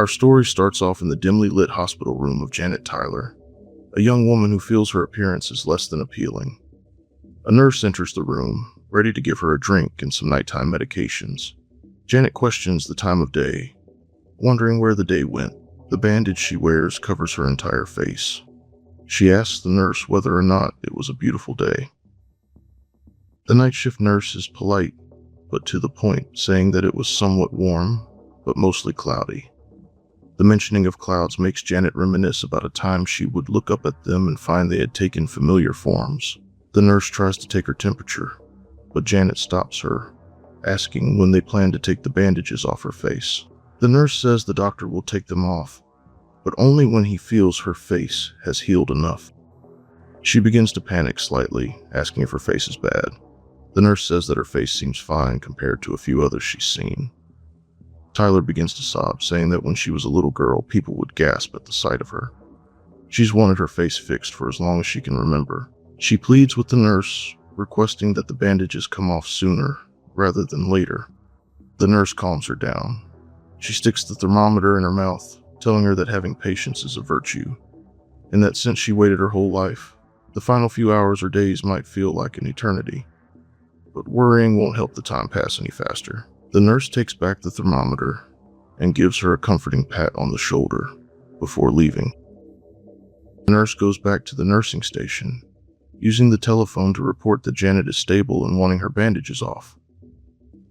Our story starts off in the dimly lit hospital room of Janet Tyler, a young woman who feels her appearance is less than appealing. A nurse enters the room, ready to give her a drink and some nighttime medications. Janet questions the time of day, wondering where the day went. The bandage she wears covers her entire face. She asks the nurse whether or not it was a beautiful day. The night shift nurse is polite, but to the point, saying that it was somewhat warm, but mostly cloudy. The mentioning of clouds makes Janet reminisce about a time she would look up at them and find they had taken familiar forms. The nurse tries to take her temperature, but Janet stops her, asking when they plan to take the bandages off her face. The nurse says the doctor will take them off, but only when he feels her face has healed enough. She begins to panic slightly, asking if her face is bad. The nurse says that her face seems fine compared to a few others she's seen. Tyler begins to sob, saying that when she was a little girl, people would gasp at the sight of her. She's wanted her face fixed for as long as she can remember. She pleads with the nurse, requesting that the bandages come off sooner rather than later. The nurse calms her down. She sticks the thermometer in her mouth, telling her that having patience is a virtue, and that since she waited her whole life, the final few hours or days might feel like an eternity. But worrying won't help the time pass any faster. The nurse takes back the thermometer and gives her a comforting pat on the shoulder before leaving. The nurse goes back to the nursing station, using the telephone to report that Janet is stable and wanting her bandages off.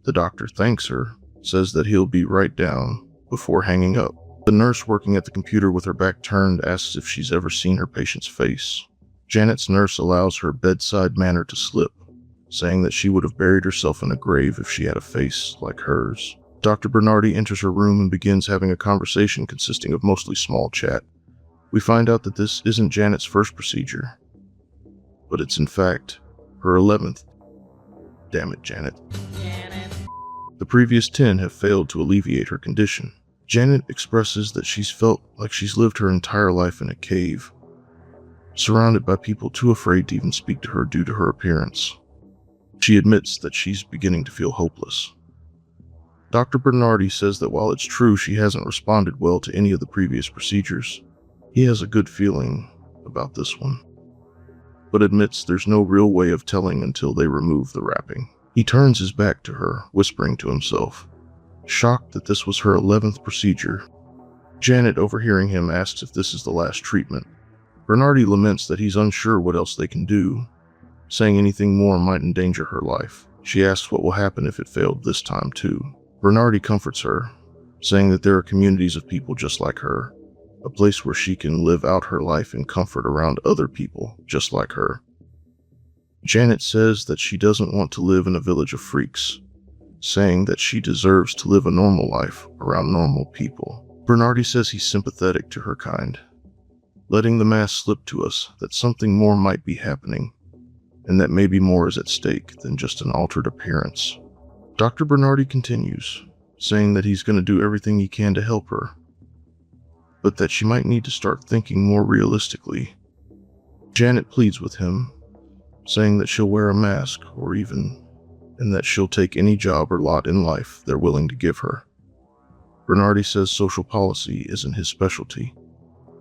The doctor thanks her, says that he'll be right down, before hanging up. The nurse working at the computer with her back turned asks if she's ever seen her patient's face. Janet's nurse allows her bedside manner to slip, saying that she would have buried herself in a grave if she had a face like hers. Dr. Bernardi enters her room and begins having a conversation consisting of mostly small chat. We find out that this isn't Janet's first procedure, but it's in fact her 11th. Damn it, Janet. The previous 10 have failed to alleviate her condition. Janet expresses that she's felt like she's lived her entire life in a cave, surrounded by people too afraid to even speak to her due to her appearance. She admits that she's beginning to feel hopeless. Dr. Bernardi says that while it's true she hasn't responded well to any of the previous procedures, he has a good feeling about this one, but admits there's no real way of telling until they remove the wrapping. He turns his back to her, whispering to himself, shocked that this was her 11th procedure. Janet, overhearing him, asks if this is the last treatment. Bernardi laments that he's unsure what else they can do, saying anything more might endanger her life. She asks what will happen if it failed this time too. Bernardi comforts her, saying that there are communities of people just like her, a place where she can live out her life in comfort around other people just like her. Janet says that she doesn't want to live in a village of freaks, saying that she deserves to live a normal life around normal people. Bernardi says he's sympathetic to her kind, letting the mask slip to us that something more might be happening, and that maybe more is at stake than just an altered appearance. Dr. Bernardi continues, saying that he's going to do everything he can to help her, but that she might need to start thinking more realistically. Janet pleads with him, saying that she'll wear a mask and that she'll take any job or lot in life they're willing to give her. Bernardi says social policy isn't his specialty,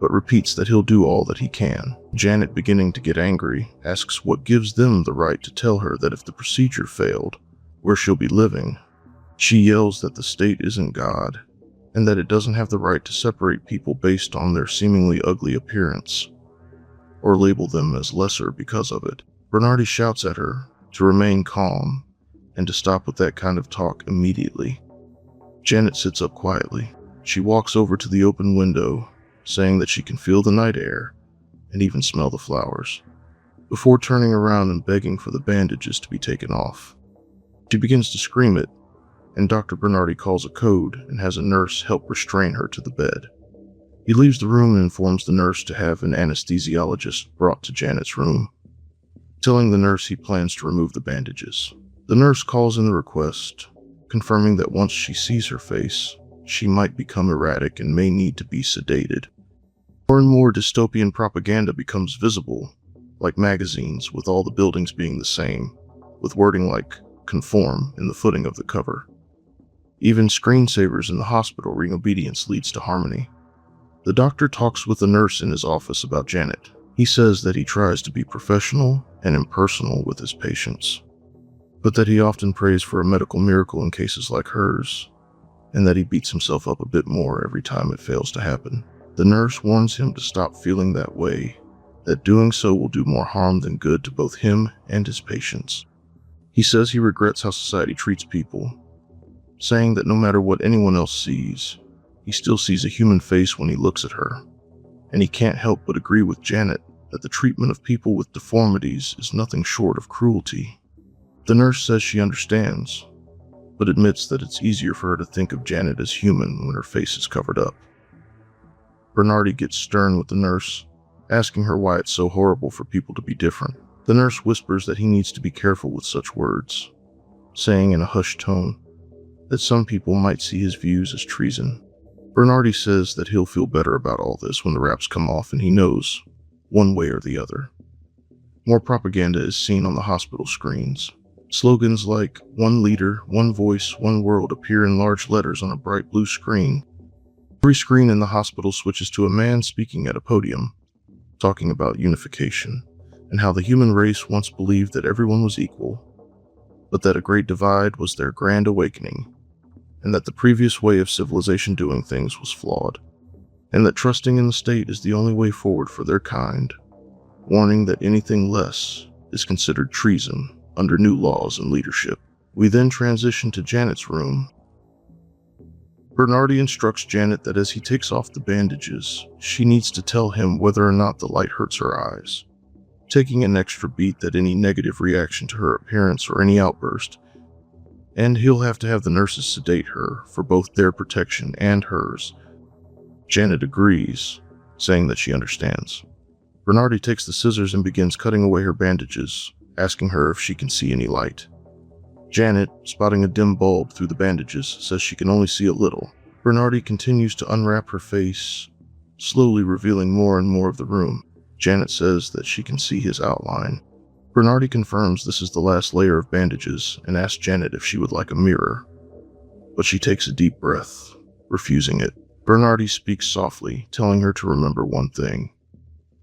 but repeats that he'll do all that he can. Janet, beginning to get angry, asks what gives them the right to tell her that if the procedure failed, where she'll be living. She yells that the state isn't God, and that it doesn't have the right to separate people based on their seemingly ugly appearance, or label them as lesser because of it. Bernardi shouts at her to remain calm and to stop with that kind of talk immediately. Janet sits up quietly. She walks over to the open window, saying that she can feel the night air and even smell the flowers, before turning around and begging for the bandages to be taken off. She begins to scream it, and Dr. Bernardi calls a code and has a nurse help restrain her to the bed. He leaves the room and informs the nurse to have an anesthesiologist brought to Janet's room, telling the nurse he plans to remove the bandages. The nurse calls in the request, confirming that once she sees her face, she might become erratic and may need to be sedated. More and more dystopian propaganda becomes visible, like magazines with all the buildings being the same, with wording like "conform" in the footing of the cover. Even screensavers in the hospital ring obedience leads to harmony. The doctor talks with the nurse in his office about Janet. He says that he tries to be professional and impersonal with his patients, but that he often prays for a medical miracle in cases like hers, and that he beats himself up a bit more every time it fails to happen. The nurse warns him to stop feeling that way, that doing so will do more harm than good to both him and his patients. He says he regrets how society treats people, saying that no matter what anyone else sees, he still sees a human face when he looks at her, and he can't help but agree with Janet that the treatment of people with deformities is nothing short of cruelty. The nurse says she understands, but admits that it's easier for her to think of Janet as human when her face is covered up. Bernardi gets stern with the nurse, asking her why it's so horrible for people to be different. The nurse whispers that he needs to be careful with such words, saying in a hushed tone that some people might see his views as treason. Bernardi says that he'll feel better about all this when the wraps come off and he knows, one way or the other. More propaganda is seen on the hospital screens. Slogans like "One Leader, One Voice, One World" appear in large letters on a bright blue screen. Every screen in the hospital switches to a man speaking at a podium, talking about unification, and how the human race once believed that everyone was equal, but that a great divide was their grand awakening, and that the previous way of civilization doing things was flawed, and that trusting in the state is the only way forward for their kind, warning that anything less is considered treason under new laws and leadership. We then transition to Janet's room. Bernardi instructs Janet that as he takes off the bandages, she needs to tell him whether or not the light hurts her eyes, taking an extra beat that any negative reaction to her appearance or any outburst, and he'll have to have the nurses sedate her for both their protection and hers. Janet agrees, saying that she understands. Bernardi takes the scissors and begins cutting away her bandages, asking her if she can see any light. Janet, spotting a dim bulb through the bandages, says she can only see a little. Bernardi continues to unwrap her face, slowly revealing more and more of the room. Janet says that she can see his outline. Bernardi confirms this is the last layer of bandages and asks Janet if she would like a mirror, but she takes a deep breath, refusing it. Bernardi speaks softly, telling her to remember one thing,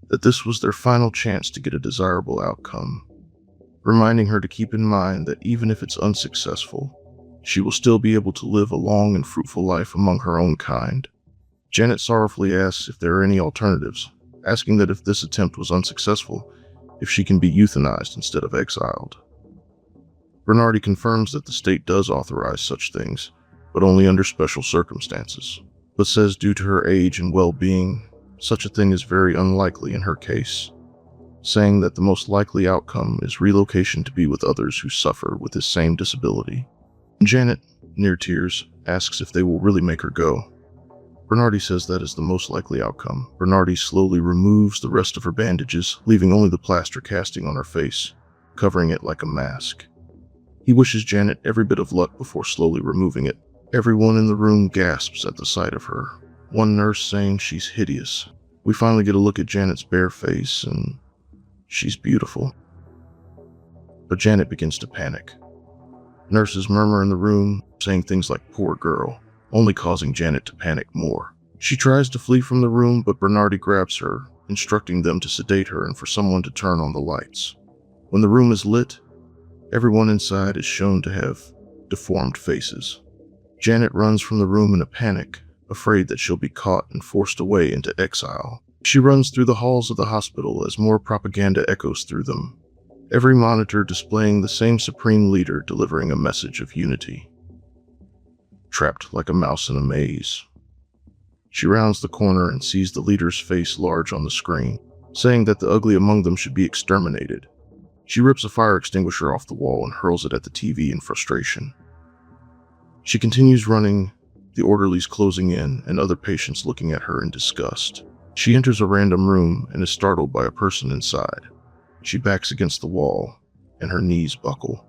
that this was their final chance to get a desirable outcome, reminding her to keep in mind that even if it's unsuccessful, she will still be able to live a long and fruitful life among her own kind. Janet sorrowfully asks if there are any alternatives, asking that if this attempt was unsuccessful, if she can be euthanized instead of exiled. Bernardi confirms that the state does authorize such things, but only under special circumstances, but says due to her age and well-being, such a thing is very unlikely in her case, saying that the most likely outcome is relocation to be with others who suffer with this same disability. Janet, near tears, asks if they will really make her go. Bernardi says that is the most likely outcome. Bernardi slowly removes the rest of her bandages, leaving only the plaster casting on her face, covering it like a mask. He wishes Janet every bit of luck before slowly removing it. Everyone in the room gasps at the sight of her, one nurse saying she's hideous. We finally get a look at Janet's bare face, and she's beautiful. But Janet begins to panic. Nurses murmur in the room, saying things like "poor girl," only causing Janet to panic more. She tries to flee from the room, but Bernardi grabs her, instructing them to sedate her and for someone to turn on the lights. When the room is lit, everyone inside is shown to have deformed faces. Janet runs from the room in a panic, afraid that she'll be caught and forced away into exile. She runs through the halls of the hospital as more propaganda echoes through them, every monitor displaying the same supreme leader delivering a message of unity. Trapped like a mouse in a maze, she rounds the corner and sees the leader's face large on the screen, saying that the ugly among them should be exterminated. She rips a fire extinguisher off the wall and hurls it at the TV in frustration. She continues running, the orderlies closing in and other patients looking at her in disgust. She enters a random room and is startled by a person inside. She backs against the wall, and her knees buckle.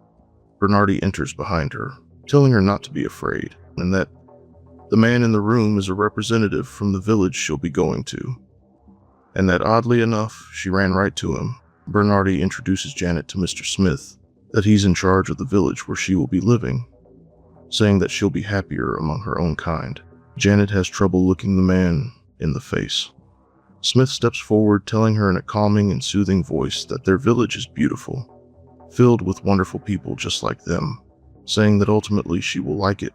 Bernardi enters behind her, telling her not to be afraid, and that the man in the room is a representative from the village she'll be going to, and that oddly enough, she ran right to him. Bernardi introduces Janet to Mr. Smith, that he's in charge of the village where she will be living, saying that she'll be happier among her own kind. Janet has trouble looking the man in the face. Smith steps forward, telling her in a calming and soothing voice that their village is beautiful, filled with wonderful people just like them, saying that ultimately she will like it,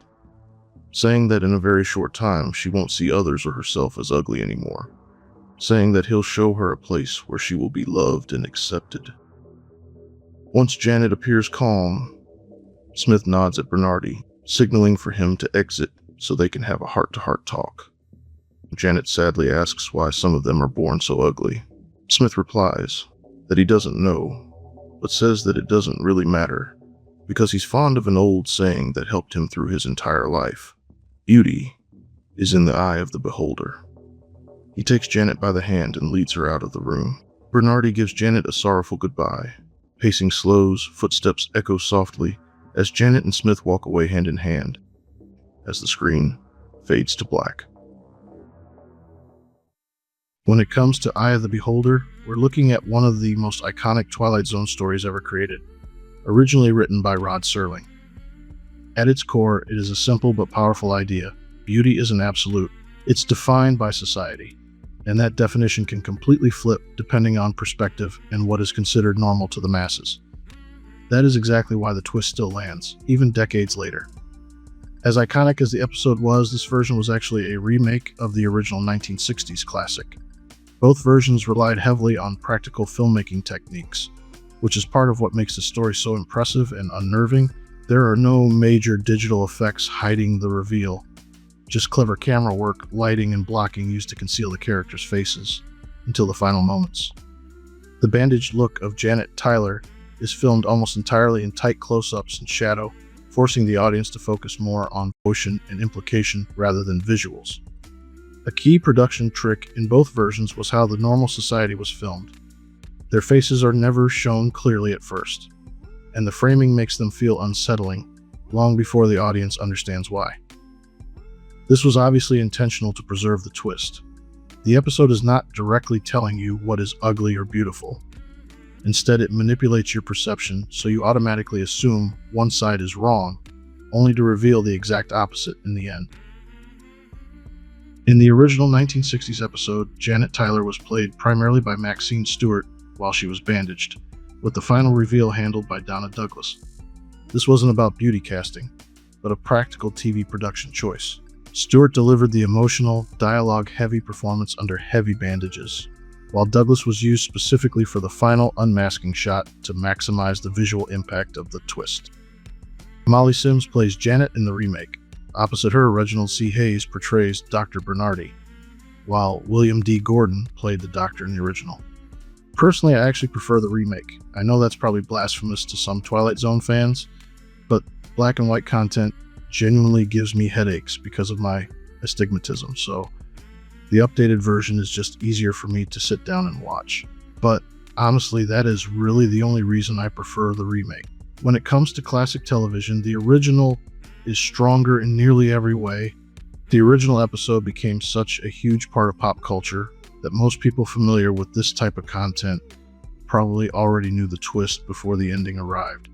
saying that in a very short time she won't see others or herself as ugly anymore, saying that he'll show her a place where she will be loved and accepted. Once Janet appears calm, Smith nods at Bernardi, signaling for him to exit so they can have a heart-to-heart talk. Janet sadly asks why some of them are born so ugly. Smith replies that he doesn't know, but says that it doesn't really matter, because he's fond of an old saying that helped him through his entire life. Beauty is in the eye of the beholder. He takes Janet by the hand and leads her out of the room. Bernardi gives Janet a sorrowful goodbye. Pacing slows, footsteps echo softly as Janet and Smith walk away hand in hand, as the screen fades to black. When it comes to Eye of the Beholder, we're looking at one of the most iconic Twilight Zone stories ever created, originally written by Rod Serling. At its core, it is a simple but powerful idea. Beauty is an absolute. It's defined by society, and that definition can completely flip depending on perspective and what is considered normal to the masses. That is exactly why the twist still lands, even decades later. As iconic as the episode was, this version was actually a remake of the original 1960s classic. Both versions relied heavily on practical filmmaking techniques, which is part of what makes the story so impressive and unnerving. There are no major digital effects hiding the reveal, just clever camera work, lighting, and blocking used to conceal the characters' faces until the final moments. The bandaged look of Janet Tyler is filmed almost entirely in tight close-ups and shadow, forcing the audience to focus more on emotion and implication rather than visuals. A key production trick in both versions was how the normal society was filmed. Their faces are never shown clearly at first, and the framing makes them feel unsettling long before the audience understands why. This was obviously intentional to preserve the twist. The episode is not directly telling you what is ugly or beautiful. Instead, it manipulates your perception so you automatically assume one side is wrong, only to reveal the exact opposite in the end. In the original 1960s episode, Janet Tyler was played primarily by Maxine Stewart while she was bandaged, with the final reveal handled by Donna Douglas. This wasn't about beauty casting, but a practical TV production choice. Stewart delivered the emotional, dialogue-heavy performance under heavy bandages, while Douglas was used specifically for the final unmasking shot to maximize the visual impact of the twist. Molly Sims plays Janet in the remake. Opposite her, Reginald C. Hayes portrays Dr. Bernardi, while William D. Gordon played the Doctor in the original. Personally, I actually prefer the remake. I know that's probably blasphemous to some Twilight Zone fans, but black and white content genuinely gives me headaches because of my astigmatism, so the updated version is just easier for me to sit down and watch. But honestly, that is really the only reason I prefer the remake. When it comes to classic television, the original is stronger in nearly every way. The original episode became such a huge part of pop culture that most people familiar with this type of content probably already knew the twist before the ending arrived.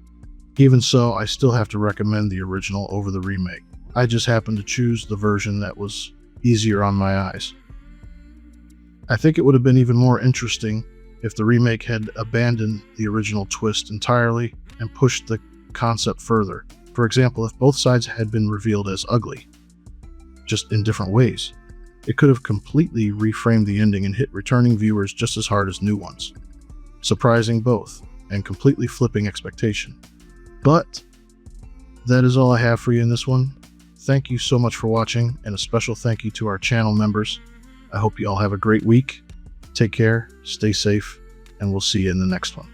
Even so, I still have to recommend the original over the remake. I just happened to choose the version that was easier on my eyes. I think it would have been even more interesting if the remake had abandoned the original twist entirely and pushed the concept further. For example, if both sides had been revealed as ugly, just in different ways, it could have completely reframed the ending and hit returning viewers just as hard as new ones, surprising both and completely flipping expectation. But that is all I have for you in this one. Thank you so much for watching, and a special thank you to our channel members. I hope you all have a great week. Take care, stay safe, and we'll see you in the next one.